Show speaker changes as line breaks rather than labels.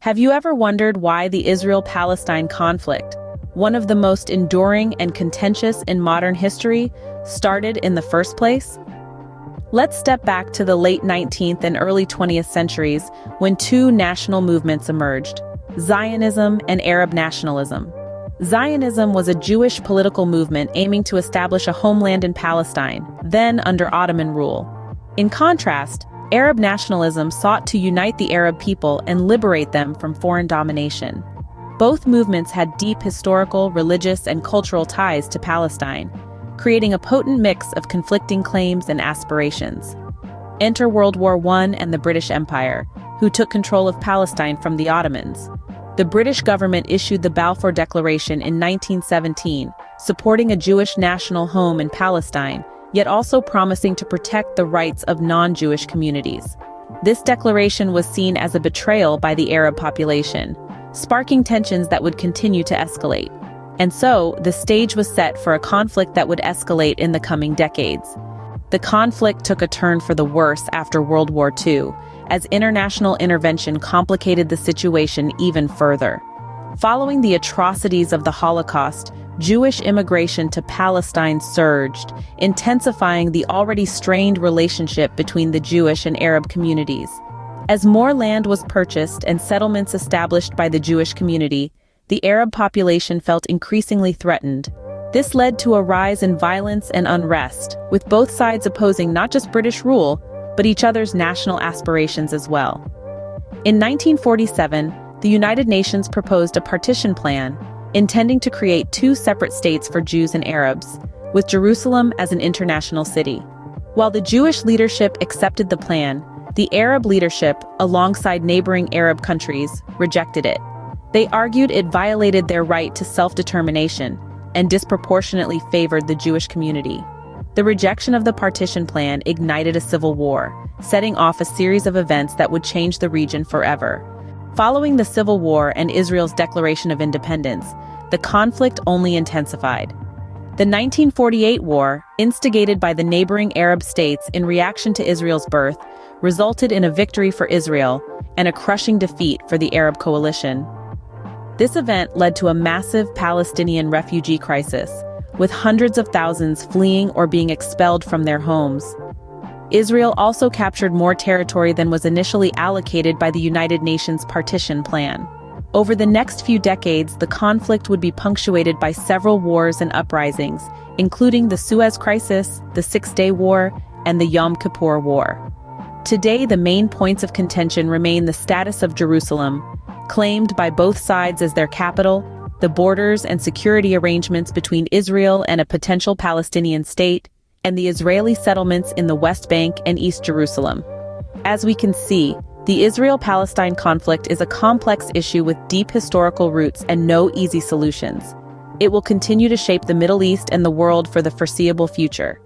Have you ever wondered why the Israel-Palestine conflict, one of the most enduring and contentious in modern history, started in the first place? Let's step back to the late 19th and early 20th centuries when two national movements emerged: Zionism and Arab nationalism. Zionism was a Jewish political movement aiming to establish a homeland in Palestine, then under Ottoman rule. In contrast, Arab nationalism sought to unite the Arab people and liberate them from foreign domination. Both movements had deep historical, religious, and cultural ties to Palestine, creating a potent mix of conflicting claims and aspirations. Enter World War I and the British Empire, who took control of Palestine from the Ottomans. The British government issued the Balfour Declaration in 1917, supporting a Jewish national home in Palestine, yet also promising to protect the rights of non-Jewish communities. This declaration was seen as a betrayal by the Arab population, sparking tensions that would continue to escalate. And so, the stage was set for a conflict that would escalate in the coming decades. The conflict took a turn for the worse after World War II, as international intervention complicated the situation even further. Following the atrocities of the Holocaust, Jewish immigration to Palestine surged, intensifying the already strained relationship between the Jewish and Arab communities. As more land was purchased and settlements established by the Jewish community, the Arab population felt increasingly threatened. This led to a rise in violence and unrest, with both sides opposing not just British rule, but each other's national aspirations as well. In 1947, the United Nations proposed a partition plan, intending to create two separate states for Jews and Arabs, with Jerusalem as an international city. While the Jewish leadership accepted the plan, the Arab leadership, alongside neighboring Arab countries, rejected it. They argued it violated their right to self-determination and disproportionately favored the Jewish community. The rejection of the partition plan ignited a civil war, setting off a series of events that would change the region forever. Following the Civil War and Israel's declaration of independence, the conflict only intensified. The 1948 war, instigated by the neighboring Arab states in reaction to Israel's birth, resulted in a victory for Israel and a crushing defeat for the Arab coalition. This event led to a massive Palestinian refugee crisis, with hundreds of thousands fleeing or being expelled from their homes. Israel also captured more territory than was initially allocated by the United Nations partition plan. Over the next few decades, the conflict would be punctuated by several wars and uprisings, including the Suez Crisis, the Six-Day War, and the Yom Kippur War. Today, the main points of contention remain the status of Jerusalem, claimed by both sides as their capital, the borders and security arrangements between Israel and a potential Palestinian state, and the Israeli settlements in the West Bank and East Jerusalem. As we can see, the Israel-Palestine conflict is a complex issue with deep historical roots and no easy solutions. It will continue to shape the Middle East and the world for the foreseeable future.